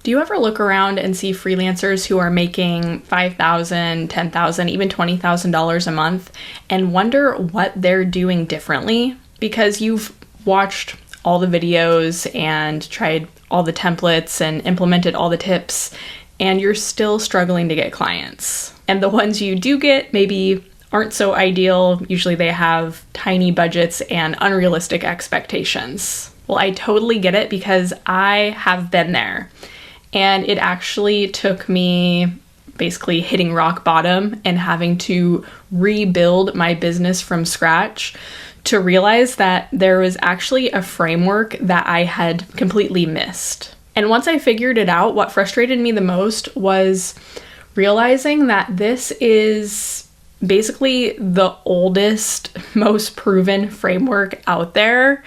Do you ever look around and see freelancers who are making $5,000, $10,000, even $20,000 a month and wonder what they're doing differently? Because you've watched all the videos and tried all the templates and implemented all the tips, and you're still struggling to get clients. And the ones you do get maybe aren't so ideal. Usually they have tiny budgets and unrealistic expectations. Well, I totally get it because I have been there. And it actually took me basically hitting rock bottom and having to rebuild my business from scratch to realize that there was actually a framework that I had completely missed. And once I figured it out, what frustrated me the most was realizing that this is basically the oldest, most proven framework out there.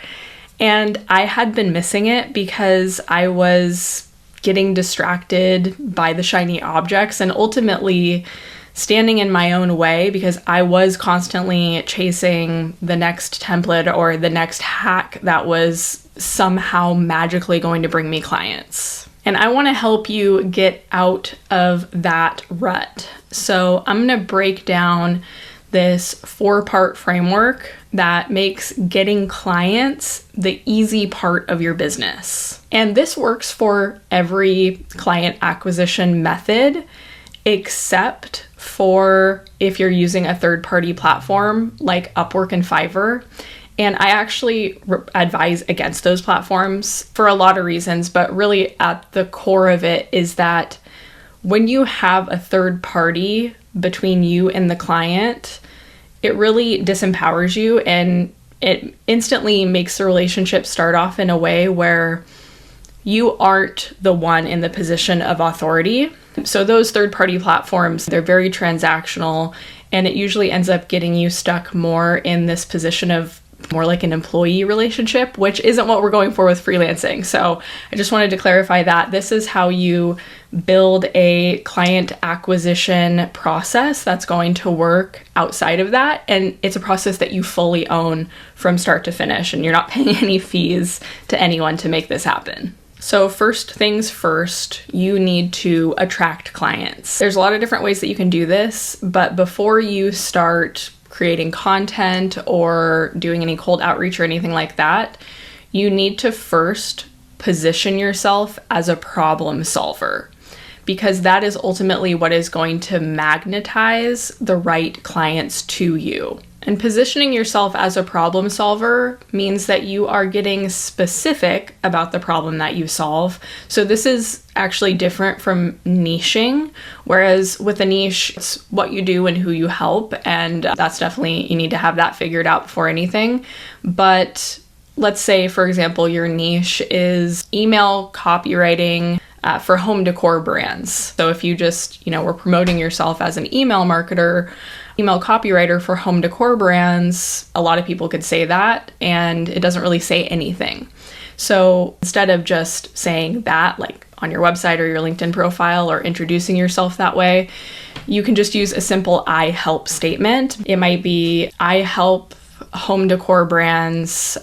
And I had been missing it because I was getting distracted by the shiny objects and ultimately standing in my own way because I was constantly chasing the next template or the next hack that was somehow magically going to bring me clients. And I want to help you get out of that rut. So I'm going to break down this 4-part framework that makes getting clients the easy part of your business. And this works for every client acquisition method, except for if you're using a third-party platform like Upwork and Fiverr. And I actually advise against those platforms for a lot of reasons, but really at the core of it is that when you have a third party between you and the client, it really disempowers you and it instantly makes the relationship start off in a way where you aren't the one in the position of authority. So those third-party platforms, they're very transactional, and it usually ends up getting you stuck more in this position of more like an employee relationship, which isn't what we're going for with freelancing. So I just wanted to clarify that this is how you build a client acquisition process that's going to work outside of that. And it's a process that you fully own from start to finish, and you're not paying any fees to anyone to make this happen. So first things first, you need to attract clients. There's a lot of different ways that you can do this, but before you start creating content or doing any cold outreach or anything like that, you need to first position yourself as a problem solver, because that is ultimately what is going to magnetize the right clients to you. And positioning yourself as a problem solver means that you are getting specific about the problem that you solve. So this is actually different from niching, whereas with a niche, it's what you do and who you help. And that's definitely, you need to have that figured out before anything. But let's say, for example, your niche is email copywriting for home decor brands. So if you just, were promoting yourself as an email marketer, email copywriter for home decor brands, a lot of people could say that, and it doesn't really say anything. So instead of just saying that, like on your website or your LinkedIn profile or introducing yourself that way, you can just use a simple I help statement. It might be, I help home decor brands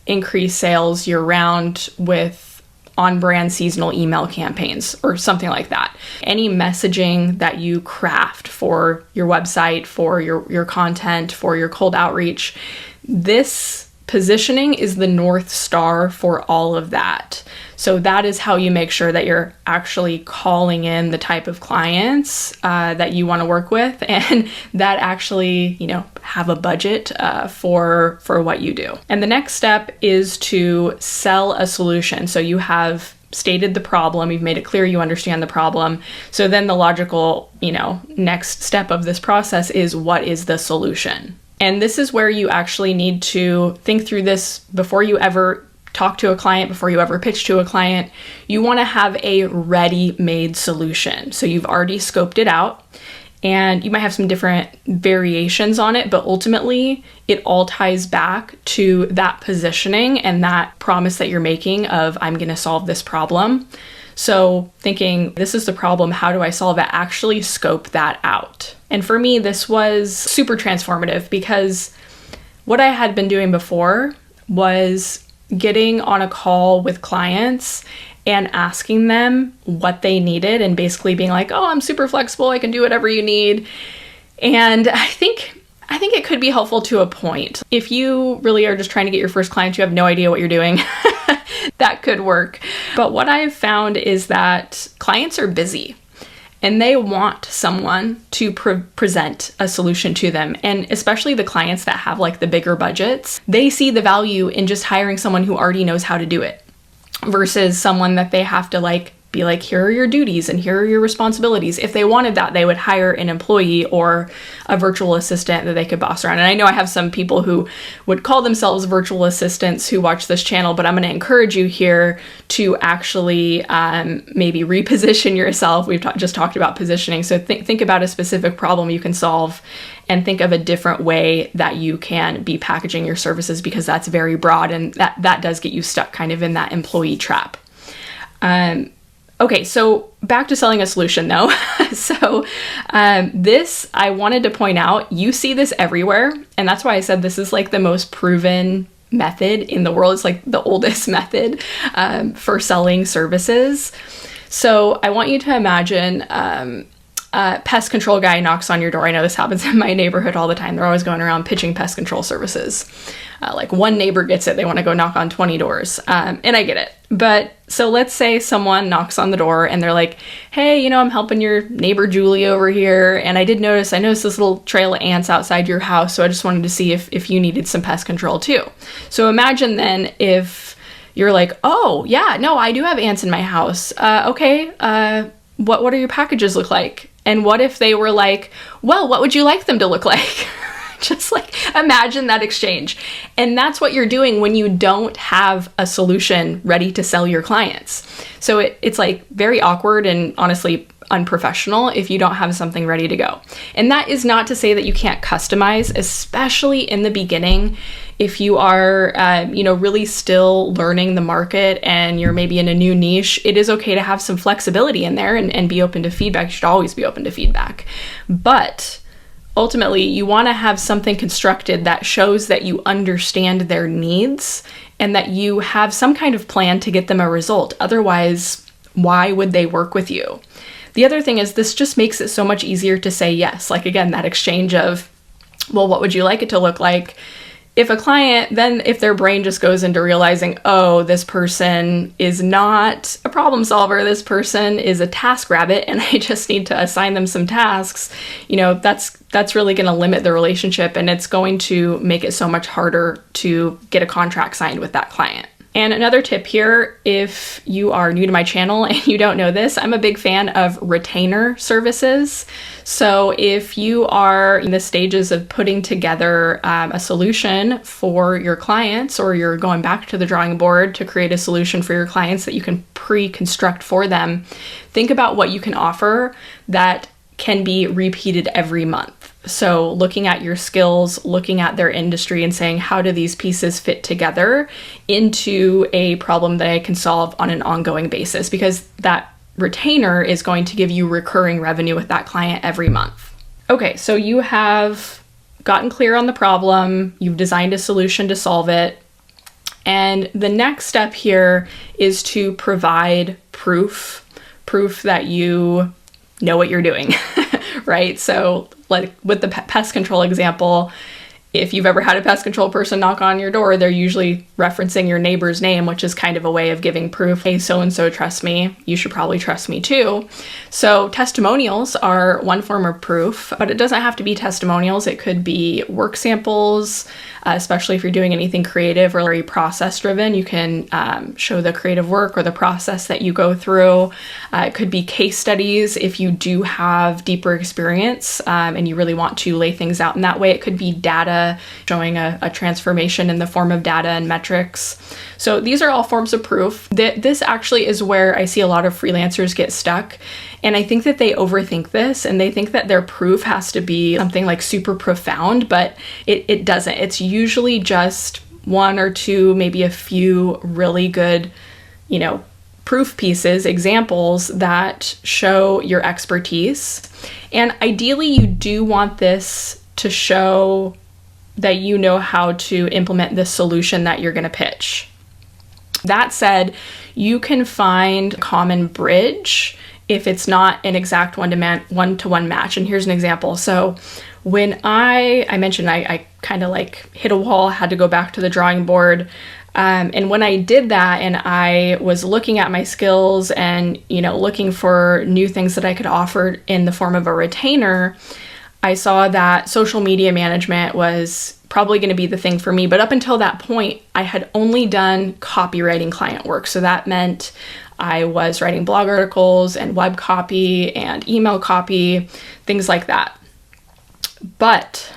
increase sales year-round with on-brand seasonal email campaigns or something like that. Any messaging that you craft for your website, for your content, for your cold outreach, this positioning is the North Star for all of that. So that is how you make sure that you're actually calling in the type of clients that you want to work with, and that actually, have a budget for what you do. And the next step is to sell a solution. So you have stated the problem, you've made it clear you understand the problem. So then the logical, next step of this process is, what is the solution? And this is where you actually need to think through this before you ever talk to a client, before you ever pitch to a client. You want to have a ready-made solution. So you've already scoped it out, and you might have some different variations on it, but ultimately it all ties back to that positioning and that promise that you're making of, I'm going to solve this problem. So thinking, this is the problem, how do I solve it? Actually scope that out. And for me, this was super transformative because what I had been doing before was getting on a call with clients and asking them what they needed and basically being like, oh, I'm super flexible, I can do whatever you need. And I think it could be helpful to a point. If you really are just trying to get your first client, you have no idea what you're doing, that could work. But what I've found is that clients are busy and they want someone to present a solution to them. And especially the clients that have like the bigger budgets, they see the value in just hiring someone who already knows how to do it versus someone that they have to like be like, here are your duties and here are your responsibilities. If they wanted that, they would hire an employee or a virtual assistant that they could boss around. And I know I have some people who would call themselves virtual assistants who watch this channel, but I'm going to encourage you here to actually maybe reposition yourself. We've just talked about positioning. So think about a specific problem you can solve and think of a different way that you can be packaging your services, because that's very broad and that does get you stuck kind of in that employee trap. Okay, so back to selling a solution though. So this, I wanted to point out, you see this everywhere. And that's why I said this is like the most proven method in the world. It's like the oldest method for selling services. So I want you to imagine a pest control guy knocks on your door. I know this happens in my neighborhood all the time. They're always going around pitching pest control services. Like one neighbor gets it, they want to go knock on 20 doors. And I get it. But so let's say someone knocks on the door and they're like, hey, I'm helping your neighbor Julie over here. And I noticed this little trail of ants outside your house. So I just wanted to see if you needed some pest control too. So imagine then if you're like, oh yeah, no, I do have ants in my house. Okay. What do your packages look like? And what if they were like, well, what would you like them to look like? Just like imagine that exchange. And that's what you're doing when you don't have a solution ready to sell your clients. So it's like very awkward and honestly unprofessional if you don't have something ready to go. And that is not to say that you can't customize, especially in the beginning. If you are, really still learning the market and you're maybe in a new niche, it is okay to have some flexibility in there and be open to feedback. You should always be open to feedback. But ultimately, you want to have something constructed that shows that you understand their needs and that you have some kind of plan to get them a result. Otherwise, why would they work with you? The other thing is this just makes it so much easier to say yes. Like again, that exchange of, well, what would you like it to look like? If a client, then if their brain just goes into realizing, oh, this person is not a problem solver, this person is a task rabbit, and I just need to assign them some tasks, that's really going to limit the relationship, and it's going to make it so much harder to get a contract signed with that client. And another tip here, if you are new to my channel and you don't know this, I'm a big fan of retainer services. So if you are in the stages of putting together a solution for your clients, or you're going back to the drawing board to create a solution for your clients that you can pre-construct for them, think about what you can offer that can be repeated every month. So looking at your skills, looking at their industry and saying, how do these pieces fit together into a problem that I can solve on an ongoing basis? Because that retainer is going to give you recurring revenue with that client every month. Okay, so you have gotten clear on the problem, you've designed a solution to solve it, and the next step here is to provide proof that you know what you're doing, right? So like with the pest control example, if you've ever had a pest control person knock on your door, they're usually referencing your neighbor's name, which is kind of a way of giving proof. Hey, so-and-so trusts me. You should probably trust me too. So testimonials are one form of proof, but it doesn't have to be testimonials. It could be work samples, especially if you're doing anything creative or very process driven. You can show the creative work or the process that you go through. It could be case studies if you do have deeper experience and you really want to lay things out in that way. It could be data, showing a transformation in the form of data and metrics. So these are all forms of proof. This actually is where I see a lot of freelancers get stuck. And I think that they overthink this and they think that their proof has to be something like super profound, but it doesn't. It's usually just one or two, maybe a few really good, proof pieces, examples that show your expertise. And ideally, you do want this to show that you know how to implement the solution that you're going to pitch. That said, you can find common bridge if it's not an exact one-to-one match. And here's an example. So when I mentioned I kind of like hit a wall, had to go back to the drawing board. And when I did that and I was looking at my skills and, looking for new things that I could offer in the form of a retainer, I saw that social media management was probably going to be the thing for me. But up until that point, I had only done copywriting client work. So that meant I was writing blog articles and web copy and email copy, things like that. But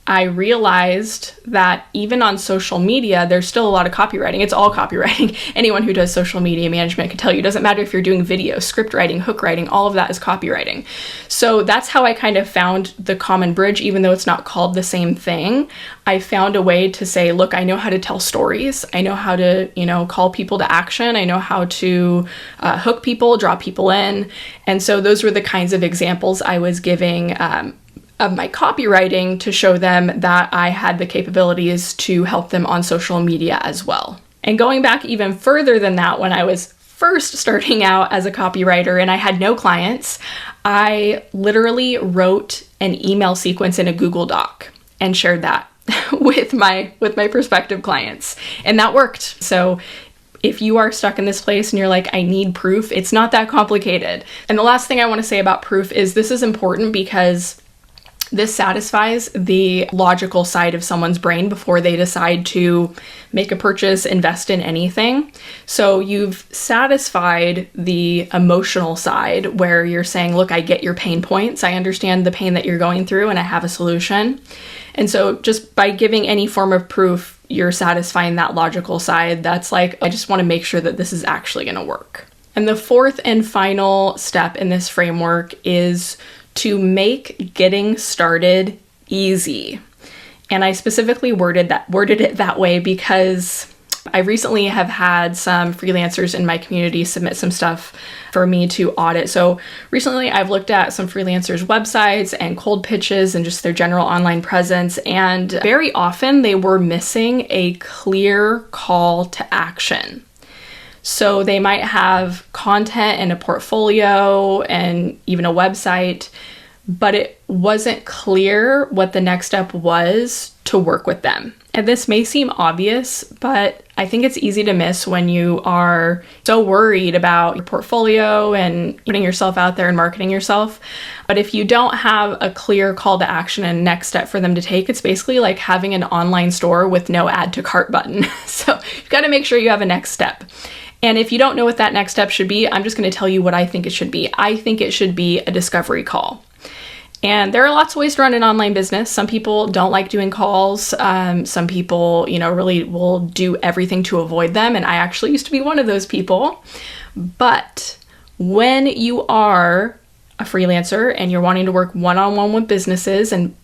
I realized that even on social media, there's still a lot of copywriting. It's all copywriting. Anyone who does social media management can tell you, it doesn't matter if you're doing video, script writing, hook writing, all of that is copywriting. So that's how I kind of found the common bridge, even though it's not called the same thing. I found a way to say, look, I know how to tell stories. I know how to, call people to action. I know how to hook people, draw people in. And so those were the kinds of examples I was giving of my copywriting to show them that I had the capabilities to help them on social media as well. And going back even further than that, when I was first starting out as a copywriter and I had no clients, I literally wrote an email sequence in a Google Doc and shared that with my prospective clients. And that worked. So if you are stuck in this place and you're like, I need proof, it's not that complicated. And the last thing I want to say about proof is this is important because this satisfies the logical side of someone's brain before they decide to make a purchase, invest in anything. So you've satisfied the emotional side where you're saying, look, I get your pain points. I understand the pain that you're going through and I have a solution. And so just by giving any form of proof, you're satisfying that logical side. That's like, I just want to make sure that this is actually going to work. And the fourth and final step in this framework is to make getting started easy. And I specifically worded it that way because I recently have had some freelancers in my community submit some stuff for me to audit. So recently I've looked at some freelancers' websites and cold pitches and just their general online presence. And very often they were missing a clear call to action. So they might have content and a portfolio and even a website, but it wasn't clear what the next step was to work with them. And this may seem obvious, but I think it's easy to miss when you are so worried about your portfolio and putting yourself out there and marketing yourself. But if you don't have a clear call to action and next step for them to take, it's basically like having an online store with no add to cart button. So you've got to make sure you have a next step. And if you don't know what that next step should be, I'm just going to tell you what I think it should be. I think it should be a discovery call. And there are lots of ways to run an online business. Some people don't like doing calls. Some people, really will do everything to avoid them. And I actually used to be one of those people. But when you are a freelancer and you're wanting to work one-on-one with businesses and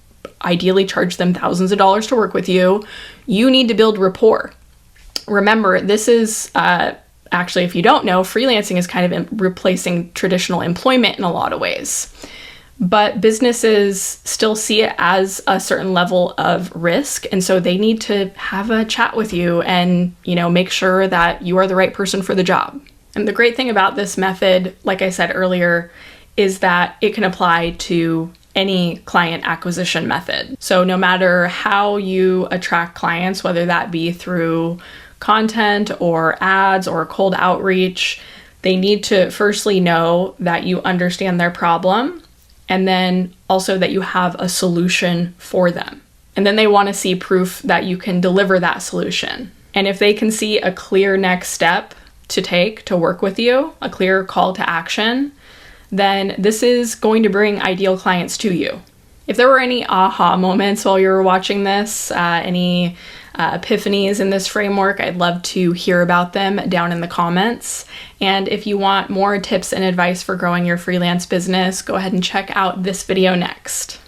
ideally charge them thousands of dollars to work with you, you need to build rapport. Remember, this is actually, if you don't know, freelancing is kind of replacing traditional employment in a lot of ways. But businesses still see it as a certain level of risk. And so they need to have a chat with you and, make sure that you are the right person for the job. And the great thing about this method, like I said earlier, is that it can apply to any client acquisition method. So no matter how you attract clients, whether that be through content or ads or cold outreach, they need to firstly know that you understand their problem. And then also that you have a solution for them. And then they want to see proof that you can deliver that solution. And if they can see a clear next step to take to work with you, a clear call to action, then this is going to bring ideal clients to you. If there were any aha moments while you were watching this, any epiphanies in this framework, I'd love to hear about them down in the comments. And if you want more tips and advice for growing your freelance business, go ahead and check out this video next.